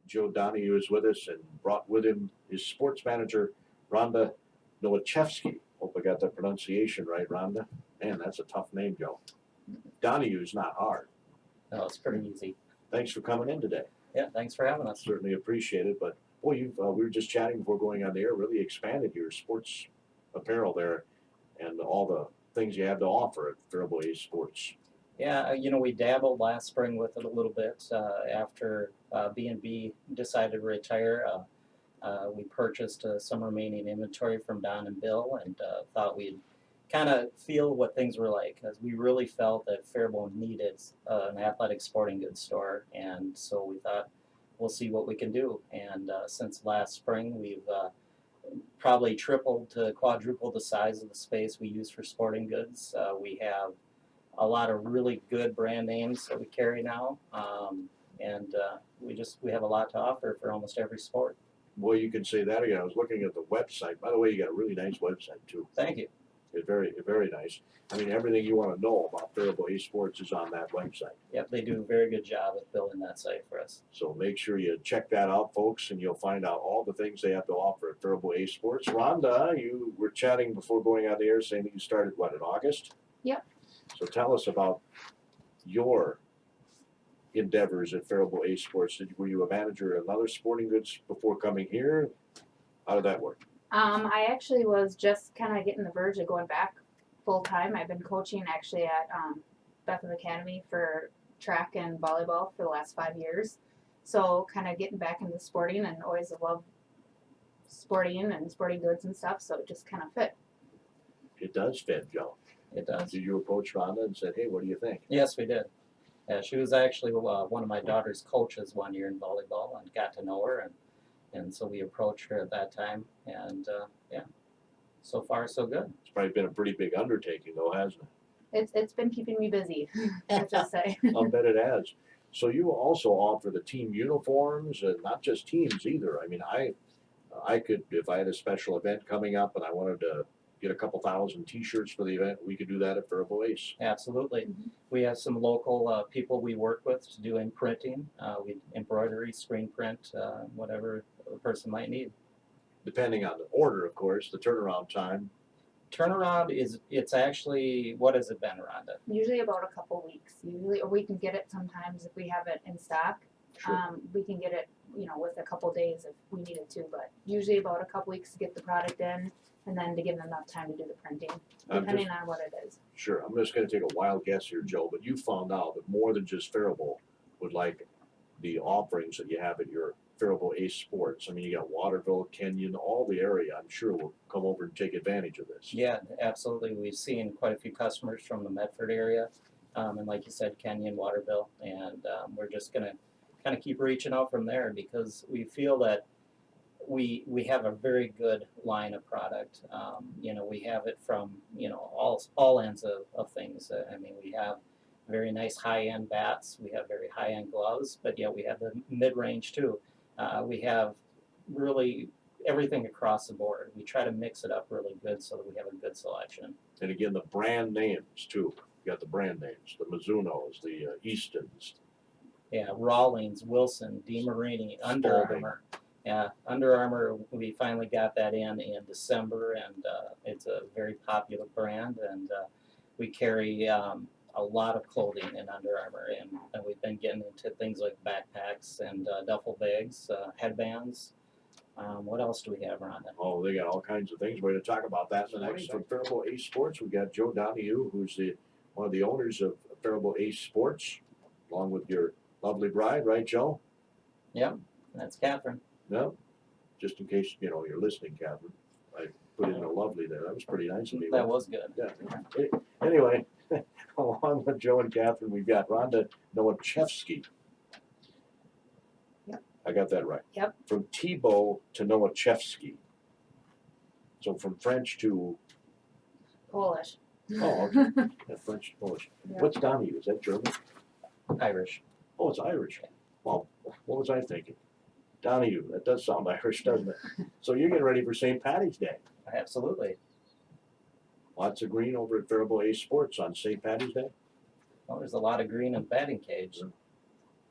Joe Donahue is with us and brought with him his sports manager, Rhonda Nowachevsky. Hope I got that pronunciation right, Rhonda. Man, that's a tough name, Joe. Donahue's not hard. No, it's pretty easy. Thanks for coming in today. Yeah, thanks for having us. Certainly appreciate it. But boy, you've we were just chatting before going on the air. Really expanded your sports apparel there, and all the things you have to offer at Faribault Ace Sports. Yeah, we dabbled last spring with it a little bit after B&B decided to retire. We purchased some remaining inventory from Don and Bill, and thought we'd kind of feel what things were like, because we really felt that Faribault needed an athletic sporting goods store, and so we thought we'll see what we can do. And since last spring, we've probably tripled to quadrupled the size of the space we use for sporting goods. We have a lot of really good brand names that we carry now, and we have a lot to offer for almost every sport. Boy, you can say that again. I was looking at the website. By the way, you got a really nice website too. Thank you. It's very nice. I mean, everything you want to know about Faribault Ace Sports is on that website. Yep, they do a very good job at building that site for us. So make sure you check that out, folks, and you'll find out all the things they have to offer at Faribault Ace Sports. Rhonda, you were chatting before going on the air saying that you started, what, in August? Yep. So tell us about your endeavors at Faribault Ace Sports. Were you a manager at another sporting goods before coming here? How did that work? I actually was just kind of getting the verge of going back full time. I've been coaching actually at Bethel Academy for track and volleyball for the last 5 years. So kind of getting back into sporting, and always loved sporting and sporting goods and stuff. So it just kind of fit. It does fit, Joe. It does. Did you approach Rhonda and said, hey, what do you think? Yes, we did. Yeah, she was actually one of my daughter's coaches one year in volleyball, and got to know her, and so we approached her at that time, and yeah, so far so good. It's probably been a pretty big undertaking, though, hasn't it? It's been keeping me busy, I have to say. I'll bet it has. So you also offer the team uniforms, and not just teams either. I mean, I could, if I had a special event coming up and I wanted to get a couple thousand T-shirts for the event, we could do that at Faribault Ace. Absolutely. Mhm. We have some local people we work with to do imprinting, we embroidery, screen print, whatever a person might need. Depending on the order, of course, the turnaround time. Turnaround it's actually, what has it been, Rhonda? Usually about a couple weeks. Usually, or we can get it sometimes if we have it in stock. Sure. We can get it, with a couple days if we needed to, but usually about a couple weeks to get the product in, and then to give them enough time to do the printing, depending on what it is. Sure. I'm just going to take a wild guess here, Joe, but you found out that more than just Faribault would like the offerings that you have at your Faribault Ace Sports. I mean, you got Waterville, Kenyon, all the area, I'm sure, will come over and take advantage of this. Yeah, absolutely. We've seen quite a few customers from the Medford area, and like you said, Kenyon, Waterville, and we're just going to kind of keep reaching out from there, because we feel that we have a very good line of product. We have it from all ends of things. I mean, we have very nice high-end bats, we have very high-end gloves, but yeah, we have the mid-range too. We have really everything across the board. We try to mix it up really good so that we have a good selection. And again, the brand names too. You got the brand names, the Mizunos, the Eastons. Yeah, Rawlings, Wilson, DeMarini, Under Armour. Yeah, Under Armour, we finally got that in December, and it's a very popular brand, and we carry a lot of clothing in Under Armour, and we've been getting into things like backpacks and duffel bags, headbands. What else do we have, Rhonda? Oh, they got all kinds of things. We're going to talk about that in the next. From Faribault Ace Sports, we got Joe Donahue, who's one of the owners of Faribault Ace Sports, along with your lovely bride, right, Joe? Yep, that's Catherine. No, just in case you're listening, Catherine. I put in a lovely there. That was pretty nice of me. That was good. Yeah. Anyway, along with Joe and Catherine, we've got Rhonda Nowachevsky. Yep. I got that right. Yep. From Tebow to Nowachevsky. So from French to Polish. oh, okay. Yeah, French to Polish. Yeah. What's Donahue? Is that German? Irish. Oh, it's Irish. Well, what was I thinking? Donahue. That does sound Irish, doesn't it? So you're getting ready for St. Paddy's Day. Absolutely. Lots of green over at Faribault Ace Sports on St. Paddy's Day. Well, there's a lot of green in batting cage.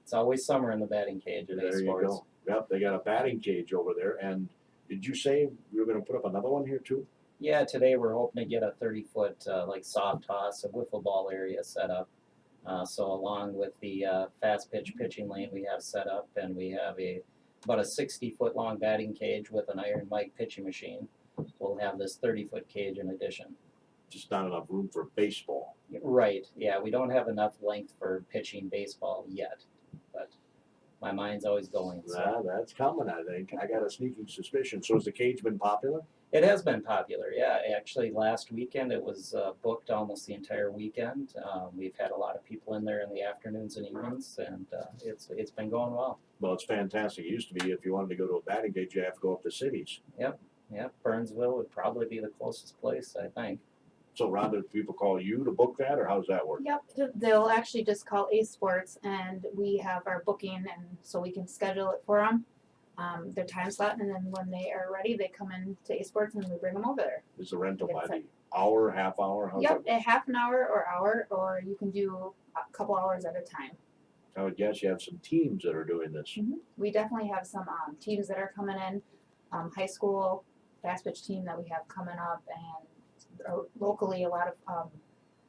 It's always summer in the batting cage at A There you Sports. go. Yep, they got a batting cage over there. And did you say you were going to put up another one here too? Yeah, today we're hoping to get a 30-foot like soft toss, a wiffle ball area set up. So along with the fast pitch pitching lane we have set up, and we have about a 60-foot long batting cage with an iron mic pitching machine. We'll have this 30-foot cage in addition. Just not enough room for baseball. Right. Yeah, we don't have enough length for pitching baseball yet, but my mind's always going. So. Nah, that's coming, I think. I got a sneaking suspicion. So has the cage been popular? It has been popular, yeah. Actually, last weekend it was booked almost the entire weekend. We've had a lot of people in there in the afternoons and evenings, and it's been going well. Well, it's fantastic. It used to be if you wanted to go to a batting cage, you have to go up to cities. Yeah, Burnsville would probably be the closest place, I think. So, Rhonda, do people call you to book that, or how does that work? Yep, they'll actually just call Ace Sports, and we have our booking, and so we can schedule it for them, their time slot, and then when they are ready, they come in to Ace Sports and we bring them over there. Is the rental Yes, by sir. the hour, half hour? How's Yep, that? a half an hour or hour, or you can do a couple hours at a time. I would guess you have some teams that are doing this. We definitely have some teams that are coming in, high school fast pitch team that we have coming up, and locally a lot of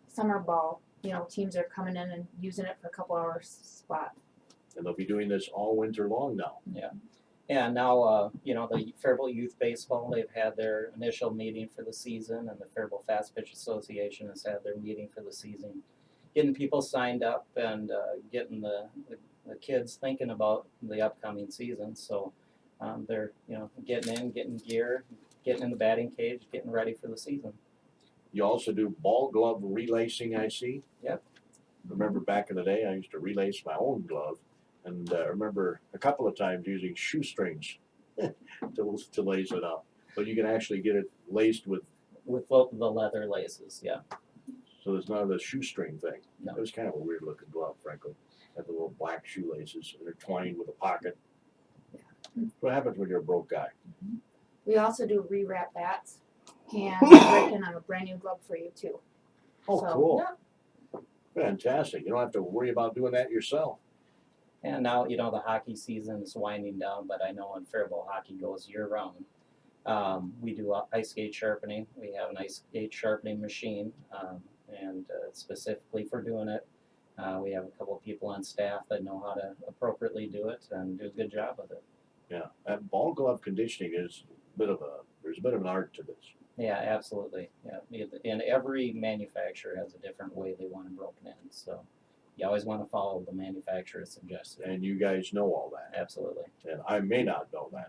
summer ball, teams are coming in and using it for a couple hours spot. And they'll be doing this all winter long now. Yeah, now, the Faribault Youth Baseball, they've had their initial meeting for the season, and the Faribault Fast Pitch Association has had their meeting for the season. Getting people signed up and getting the kids thinking about the upcoming season. So they're, getting in, getting gear, getting in the batting cage, getting ready for the season. You also do ball glove relacing, I see. Yep. Remember back in the day, I used to relace my own glove. And I remember a couple of times using shoestrings to lace it up. But you can actually get it laced with, With the leather laces, yeah. so there's none of the shoestring thing. No. It was kind of a weird looking glove, frankly. Had the little black shoelaces intertwined with a pocket. What happens when you're a broke guy? We also do rewrap bats, and break in on a brand new glove for you too. Oh, So, cool. yeah. Fantastic. You don't have to worry about doing that yourself. And now, the hockey season is winding down, but I know in Faribault hockey goes year round. We do ice skate sharpening. We have an ice skate sharpening machine, and specifically for doing it, we have a couple of people on staff that know how to appropriately do it and do a good job with it. Yeah. And ball glove conditioning is there's a bit of an art to this. Yeah, absolutely. Yeah, and every manufacturer has a different way they want it broken in. So you always want to follow the manufacturer's suggestion. And you guys know all that. Absolutely. And I may not know that.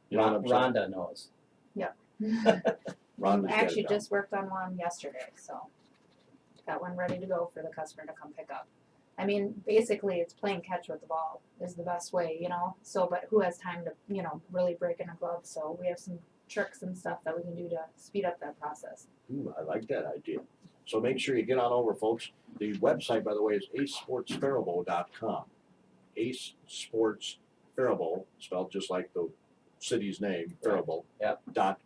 You know what I'm saying? Rhonda knows. Rhonda's got Actually it down. just worked on one yesterday, so got one ready to go for the customer to come pick up. I mean, basically it's playing catch with the ball is the best way, so, but who has time to, really break in a glove? So we have some tricks and stuff that we can do to speed up that process. I like that idea. So make sure you get on over, folks. The website, by the way, is acesportsfaribault.com. Ace Sports Faribault, spelled just like the city's name, Faribault. Yep.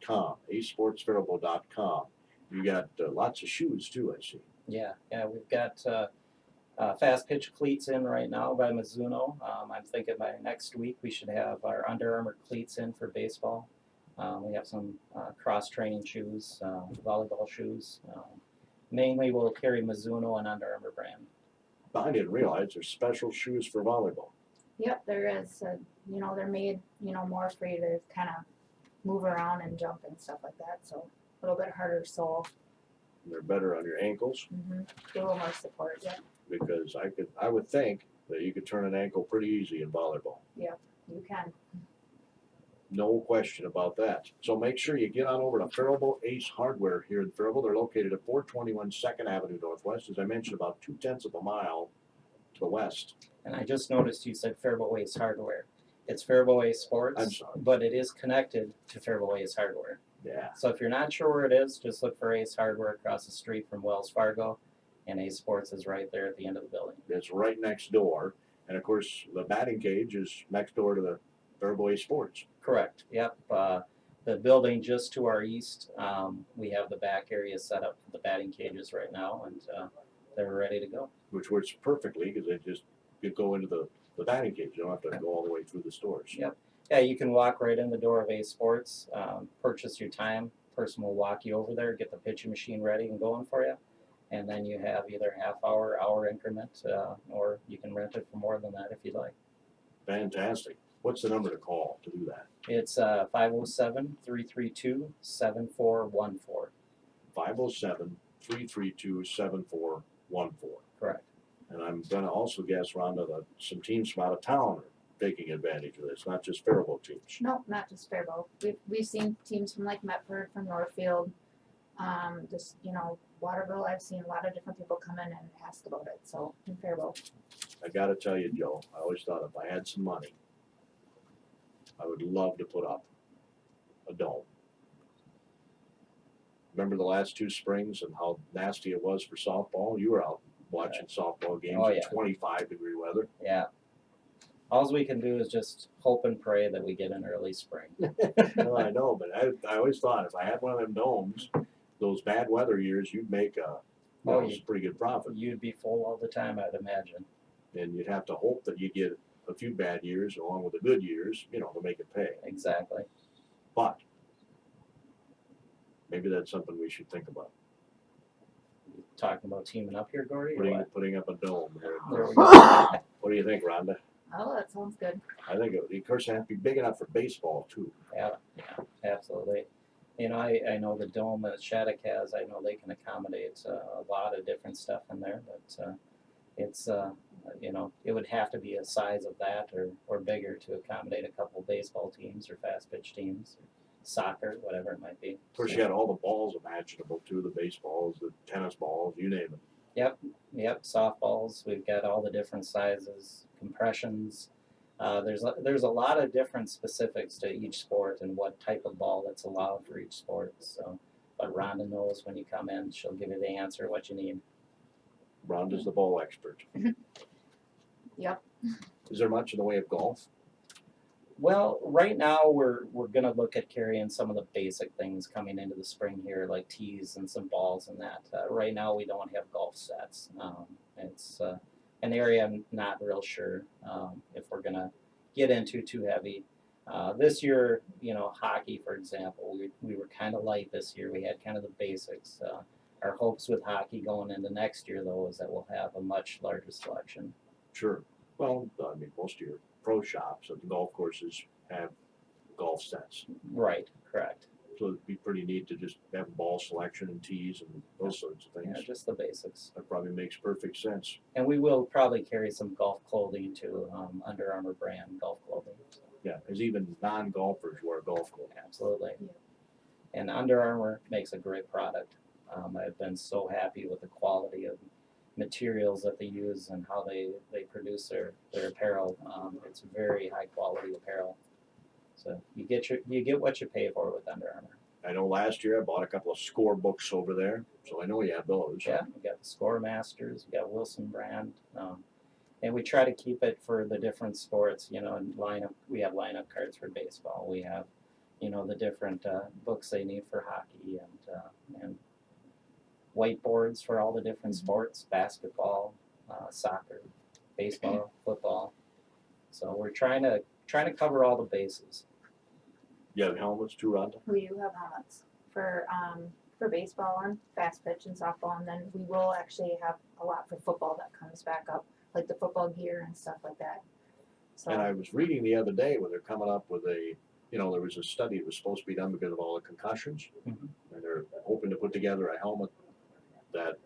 .com. acesportsfaribault.com. You got lots of shoes too, I see. Yeah, we've got fast pitch cleats in right now by Mizuno. I'm thinking by next week we should have our Under Armour cleats in for baseball. We have some cross-training shoes, volleyball shoes. Mainly we'll carry Mizuno and Under Armour brand. I didn't realize there's special shoes for volleyball. Yep, there is. They're made, more for you to kind of move around and jump and stuff like that. So a little bit harder sole. They're better on your ankles Get a little more support. Yeah, because I would think that you could turn an ankle pretty easy in volleyball. you can. No question about that. So make sure you get on over to Faribault Ace Hardware here in Faribault. They're located at 421 2nd Avenue Northwest, as I mentioned, about 0.2 of a mile to the west. And I just noticed you said Faribault Ace Hardware. It's Faribault Ace Sports, I'm sorry. but it is connected to Faribault Ace Hardware. Yeah. So if you're not sure where it is, just look for Ace Hardware across the street from Wells Fargo, and Ace Sports is right there at the end of the building. It's right next door. And of course, the batting cage is next door to the Faribault Ace Sports. Correct. Yep. The building just to our east, we have the back area set up for the batting cages right now, and they're ready to go. Which works perfectly because they just you go into the the dining cage. You don't have to go all the way through the stores. Yep. Yeah, you can walk right in the door of Ace Sports, purchase your time. Person will walk you over there, get the pitching machine ready and going for you. And then you have either half hour, hour increment, or you can rent it for more than that if you'd like. Fantastic. What's the number to call to do that? It's 507-332-7414. 507-332-7414. Correct. And I'm gonna also guess, Rhonda, that some teams from out of town are taking advantage of this, not just Faribault teams. No, not just Faribault. We've seen teams from like Metford, from Northfield, just, you know, Waterville. I've seen a lot of different people come in and ask about it, so in Faribault. I gotta tell you, Joe, I always thought if I had some money, I would love to put up a dome. Remember the last 2 springs and how nasty it was for softball? You were out watching softball games Oh, in yeah. 25-degree weather. Yeah. All we can do is just hope and pray that we get an early spring. Well, I know, but I always thought if I had one of them domes, those bad weather years, you'd make a pretty good profit. You'd be full all the time, I'd imagine. And you'd have to hope that you get a few bad years along with the good years, you know, to make it pay. Exactly. But maybe that's something we should think about. Talking about teaming up here, Gordy, or what? Putting up a dome here. There we go. What do you think, Rhonda? Oh, that sounds good. I think it would, of course, it have to be big enough for baseball too. Yeah, absolutely. You know, I know the dome that Shattuck has, I know they can accommodate a lot of different stuff in there, but it's, you know, it would have to be a size of that or bigger to accommodate a couple baseball teams or fast pitch teams, or soccer, whatever it might be. Of course, you got all the balls imaginable too, the baseballs, the tennis balls, you name it. Yep, softballs, we've got all the different sizes, compressions. There's a lot of different specifics to each sport and what type of ball that's allowed for each sport. So, but Rhonda knows when you come in, she'll give you the answer what you need. Rhonda's the ball expert. Yep. Is there much in the way of golf? Well, right now we're gonna look at carrying some of the basic things coming into the spring here, like tees and some balls and that. Right now we don't have golf sets. It's an area I'm not real sure if we're gonna get into too heavy. This year, you know, hockey, for example, we were kind of light this year. We had kind of the basics. Our hopes with hockey going into next year, though, is that we'll have a much larger selection. Sure. Well, I mean, most of your pro shops at the golf courses have golf sets. Right, correct. So it'd be pretty neat to just have ball selection and tees and those sorts of things. Yeah, just the basics. That probably makes perfect sense. And we will probably carry some golf clothing too, Under Armour brand golf clothing. Yeah, because even non-golfers wear golf clothes. Absolutely. Yeah. And Under Armour makes a great product. I've been so happy with the quality of materials that they use and how they produce their apparel. It's very high quality apparel. So you get what you pay for with Under Armour. I know last year I bought a couple of score books over there, so I know you have those. Yeah, we got the Score Masters, we got Wilson brand, and we try to keep it for the different sports. You know, and we have lineup cards for baseball. We have, you know, the different books they need for hockey and whiteboards for all the different sports: basketball, soccer, baseball, football. So we're trying to cover all the bases. You have helmets too, Rhonda? We do have helmets for baseball and fast pitch and softball, and then we will actually have a lot for football that comes back up, like the football gear and stuff like that. So And I was reading the other day where they're coming up with there was a study that was supposed to be done because of all the concussions, Mhm. and they're hoping to put together a helmet that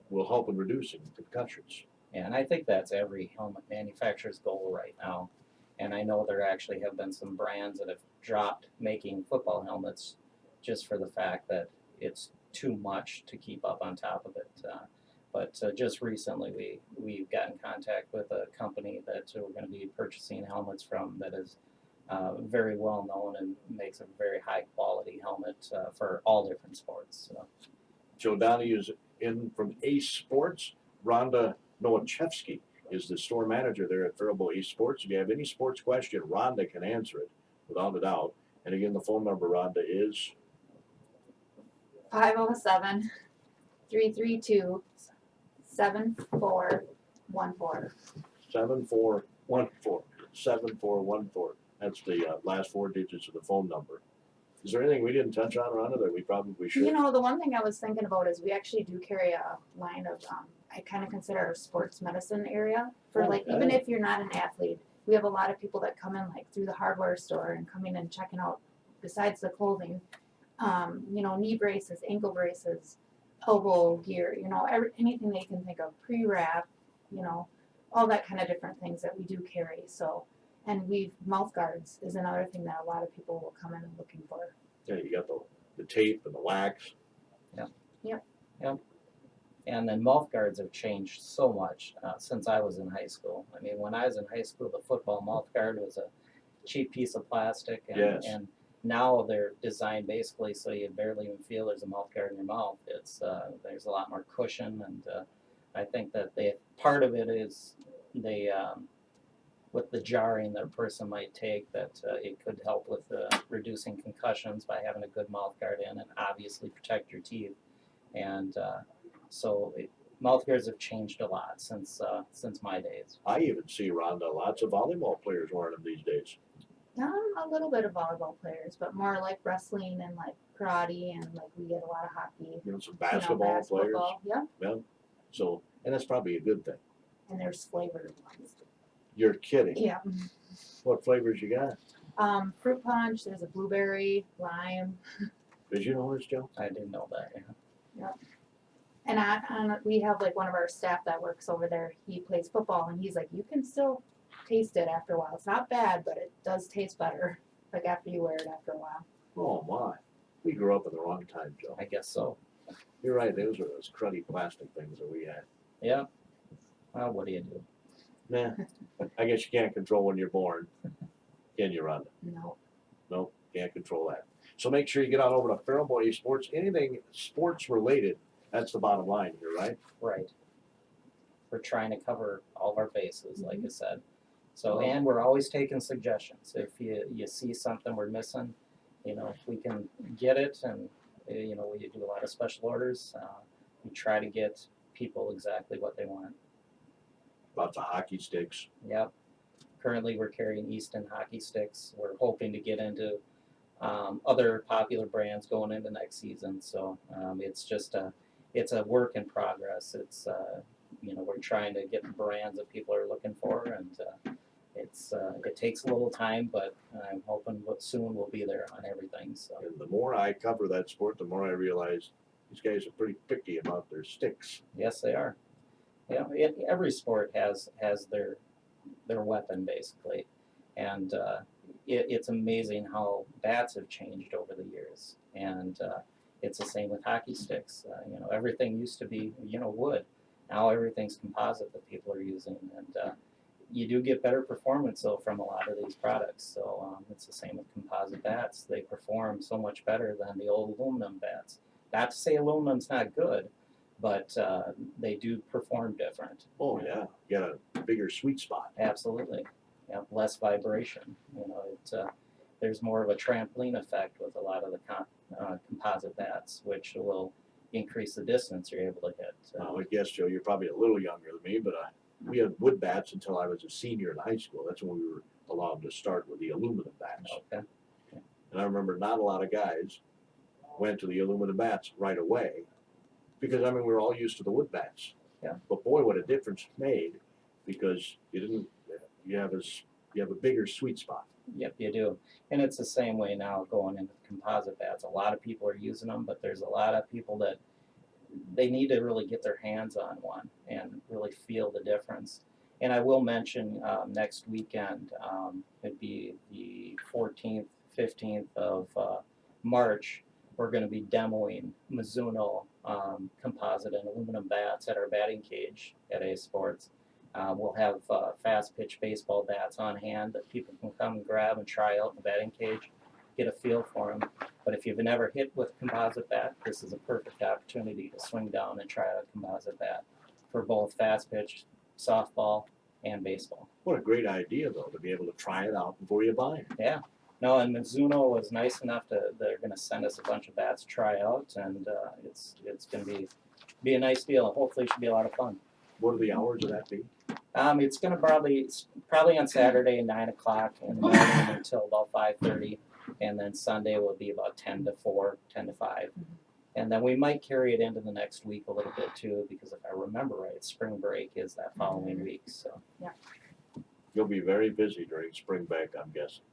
will help in reducing concussions. And I think that's every helmet manufacturer's goal right now. And I know there actually have been some brands that have dropped making football helmets just for the fact that it's too much to keep up on top of it. But just recently we got in contact with a company that we're going to be purchasing helmets from that is very well known and makes a very high quality helmet for all different sports. So. Joe Donahue is in from Ace Sports. Rhonda Nowachevsky is the store manager there at Faribault Ace Sports. If you have any sports question, Rhonda can answer it without a doubt. And again, the phone number, Rhonda, is 507-332-7414. 7414. 7414. That's the last four digits of the phone number. Is there anything we didn't touch on, Rhonda, that we probably should? You know, the one thing I was thinking about is we actually do carry a line of, I kind of consider our sports medicine area for Oh, like, even okay. if you're not an athlete, we have a lot of people that come in like through the hardware store and coming and checking out, besides the clothing, you know, knee braces, ankle braces, elbow gear, you know, anything they can think of, pre-wrap, you know, all that kind of different things that we do carry. So, and mouth guards is another thing that a lot of people will come in and looking for. Yeah, you got the tape and the wax. And then mouth guards have changed so much since I was in high school. I mean, when I was in high school, the football mouth guard was a cheap piece of plastic, and, Yes. and now they're designed basically so you barely even feel there's a mouth guard in your mouth. It's there's a lot more cushion, and I think that part of it is they with the jarring that a person might take, that it could help with reducing concussions by having a good mouth guard in, and obviously protect your teeth. And mouth guards have changed a lot since my days. I even see, Rhonda, lots of volleyball players wearing them these days. A little bit of volleyball players, but more like wrestling and like karate, and like we get a lot of hockey. You know, some You know, basketball players. basketball, yeah, Yeah. So, and that's probably a good thing. and there's flavored ones. You're kidding. Yeah. What flavors you got? Fruit punch, there's a blueberry, lime, Did you know this, Joe? I didn't know that. Yeah. and we have like one of our staff that works over there, he plays football, and he's like, you can still taste it after a while. It's not bad, but it does taste better, like after you wear it after a while. Oh my. We grew up in the wrong time, Joe. I guess so. You're right, those were those cruddy plastic things that we had. Yeah. Well, what do you do? Nah. I guess you can't control when you're born. Can you, Rhonda? No. Nope, can't control that. So make sure you get on over to Faribault Sports. Anything sports related, that's the bottom line here, right? Right. We're trying to cover all of our bases, like I said. So, and we're always taking suggestions. If you see something we're missing, you know, if we can get it, and you know, we do a lot of special orders. We try to get people exactly what they want. Lots of hockey sticks. Yep. Currently, we're carrying Easton hockey sticks. We're hoping to get into other popular brands going into next season. So it's just it's a work in progress. It's you know, we're trying to get the brands that people are looking for, and it takes a little time, but I'm hoping soon we'll be there on everything. So And the more I cover that sport, the more I realize these guys are pretty picky about their sticks. yes, they are. Yeah, every sport has their weapon basically, and it's amazing how bats have changed over the years. And it's the same with hockey sticks. You know, everything used to be, you know, wood. Now everything's composite that people are using, and you do get better performance though from a lot of these products. So it's the same with composite bats. They perform so much better than the old aluminum bats. Not to say aluminum's not good, but they do perform different. Oh yeah, you got a bigger sweet spot. Absolutely. Yeah, less vibration. You know, there's more of a trampoline effect with a lot of the composite bats, which will increase the distance you're able to hit. I guess, Joe, you're probably a little younger than me, but we had wood bats until I was a senior in high school. That's when we were allowed to start with the aluminum bats. Okay. And I remember not a lot of guys went to the aluminum bats right away, because I mean we were all used to the wood bats. Yeah. But boy, what a difference it made, because you have a bigger sweet spot. Yep, you do. And it's the same way now going into composite bats. A lot of people are using them, but there's a lot of people that they need to really get their hands on one and really feel the difference. And I will mention next weekend, it'd be the 14th, 15th of March, we're going to be demoing Mizuno composite and aluminum bats at our batting cage at A Sports. We'll have fast pitch baseball bats on hand that people can come and grab and try out in the batting cage, get a feel for them. But if you've never hit with a composite bat, this is a perfect opportunity to swing down and try out a composite bat for both fast pitch, softball, and baseball. What a great idea, though, to be able to try it out before you buy it. Yeah. No, and Mizuno was nice enough they're going to send us a bunch of bats to try out, and it's going to be a nice deal. Hopefully it should be a lot of fun. What are the hours of that be? It's gonna probably on Saturday 9 o'clock in the morning until about 5:30, and then Sunday will be about 10 to 4, 10 to 5. And then we might carry it into the next week a little bit too, because if I remember right, spring break is that following week, so. You'll be very busy during spring break, I'm guessing.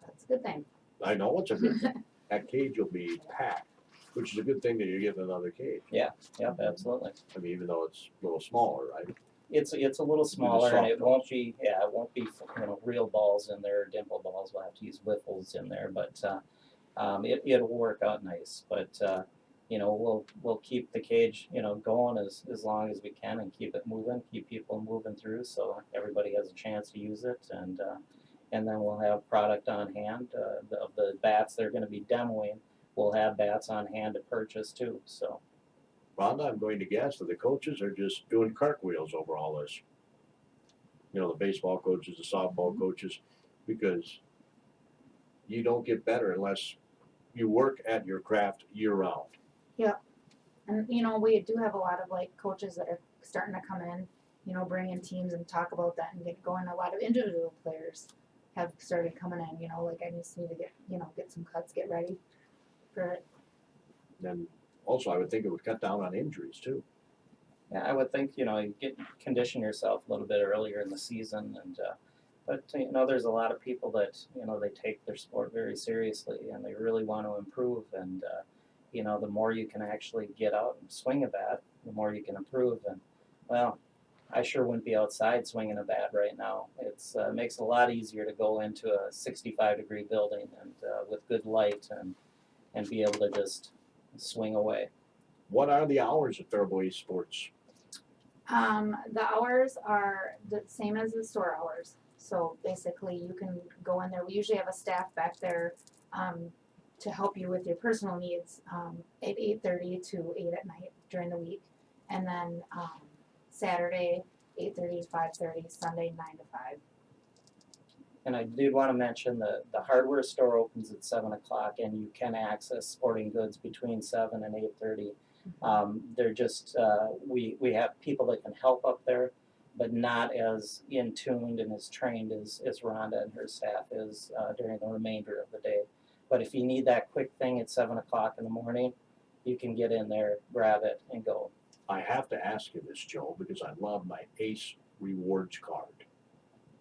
That's a good thing. I know it's a good thing. That cage will be packed, which is a good thing that you're getting another cage. Yep, absolutely. I mean, even though it's a little smaller, right? It's a little smaller, and it soft won't be real balls in there, dimple balls. We'll have to use wiffles in there, but it'll work out nice. But we'll keep the cage going as long as we can and keep it moving, keep people moving through, so everybody has a chance to use it, and then we'll have product on hand of the bats they're going to be demoing. We'll have bats on hand to purchase too. So. Rhonda, I'm going to guess that the coaches are just doing cartwheels over all this. The baseball coaches, the softball coaches, because you don't get better unless you work at your craft year round. And we do have a lot of like coaches that are starting to come in, bring in teams and talk about that and get going. A lot of individual players have started coming in, like I just need to get some cuts, get ready for it. And also, I would think it would cut down on injuries too. Yeah, I would think you condition yourself a little bit earlier in the season, and but there's a lot of people that they take their sport very seriously and they really want to improve, and the more you can actually get out and swing a bat, the more you can improve. And well, I sure wouldn't be outside swinging a bat right now. It makes it a lot easier to go into a 65-degree building and with good light and be able to just swing away. What are the hours at Faribault Sports? The hours are the same as the store hours. So basically, you can go in there. We usually have a staff back there to help you with your personal needs at 8:30 to 8 at night during the week, and then Saturday 8:30 to 5:30, Sunday 9 to 5. And I did want to mention the hardware store opens at 7 o'clock, and you can access sporting goods between 7 and 8:30. They're just we have people that can help up there, but not as in tuned and as trained as Rhonda and her staff is during the remainder of the day. But if you need that quick thing at 7 o'clock in the morning, you can get in there, grab it, and go. I have to ask you this, Joe, because I love my Ace Rewards card.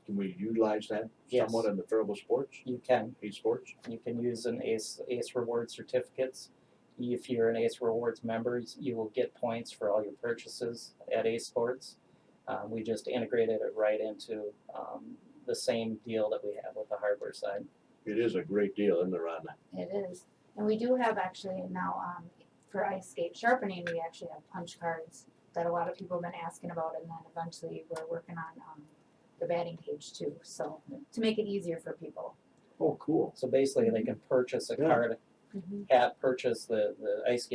Can we utilize that somewhat in the Faribault Sports? You can. Ace Sports? You can use an Ace Rewards certificates. If you're an Ace Rewards member, you will get points for all your purchases at Ace Sports. We just integrated it right into the same deal that we have with the hardware side. It is a great deal, isn't it, Rhonda? It is. And we do have actually now for ice skate sharpening, we actually have punch cards that a lot of people have been asking about, and then eventually we're working on the batting cage too, so to make it easier for people. Oh, cool. So basically, they can purchase a card, purchase the ice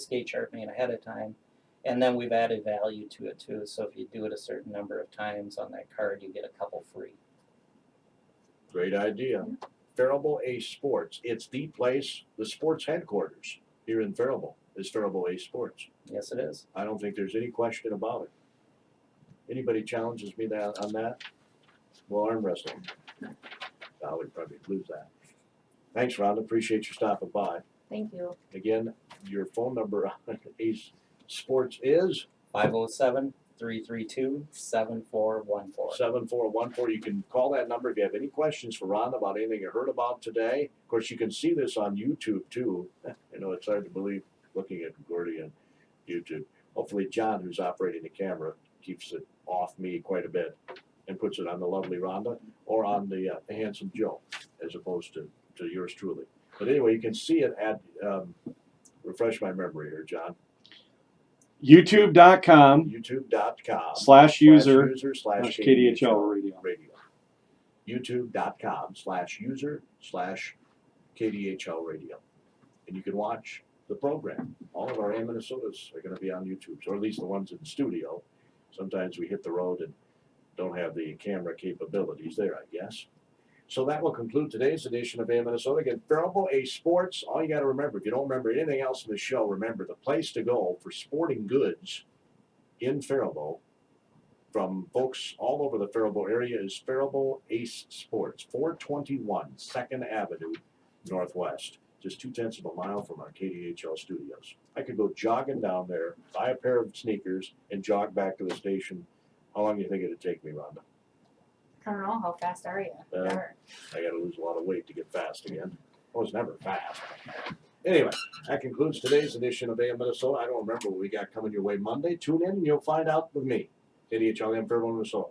skate sharpening ahead of time, and then we've added value to it too. So if you do it a certain number of times on that card, you get a couple free. Great idea. Faribault Ace Sports. It's the place, the sports headquarters here in Faribault is Faribault Ace Sports. Yes, it is. I don't think there's any question about it. Anybody challenges me on that? Well, arm wrestling. I would probably lose that. Thanks, Rhonda. Appreciate you stopping by. Thank you. Again, your phone number on Ace Sports is 507-332-7414. 7414. You can call that number if you have any questions for Rhonda about anything you heard about today. Of course, you can see this on YouTube too. It's hard to believe looking at Gordy on YouTube. Hopefully, John, who's operating the camera, keeps it off me quite a bit and puts it on the lovely Rhonda or on the handsome Joe, as opposed to yours truly. But anyway, you can see it at, refresh my memory here, John. YouTube.com /user/KDHL KDHL radio. YouTube.com/user/KDHL radio. And you can watch the program. All of our AM Minnesotas are going to be on YouTube, or at least the ones in the studio. Sometimes we hit the road and don't have the camera capabilities there, I guess. So that will conclude today's edition of AM Minnesota. Again, Faribault Ace Sports. All you got to remember, if you don't remember anything else in the show, remember the place to go for sporting goods in Faribault from folks all over the Faribault area is Faribault Ace Sports, 421 2nd Avenue Northwest, just 0.2 of a mile from our KDHL studios. I could go jogging down there, buy a pair of sneakers, and jog back to the station. How long do you think it'd take me, Rhonda? I don't know, how fast are you? Or- I gotta lose a lot of weight to get fast again. I was never fast. Anyway, that concludes today's edition of AM Minnesota. I don't remember what we got coming your way Monday. Tune in and you'll find out with me. KDHL AM Faribault, Minnesota.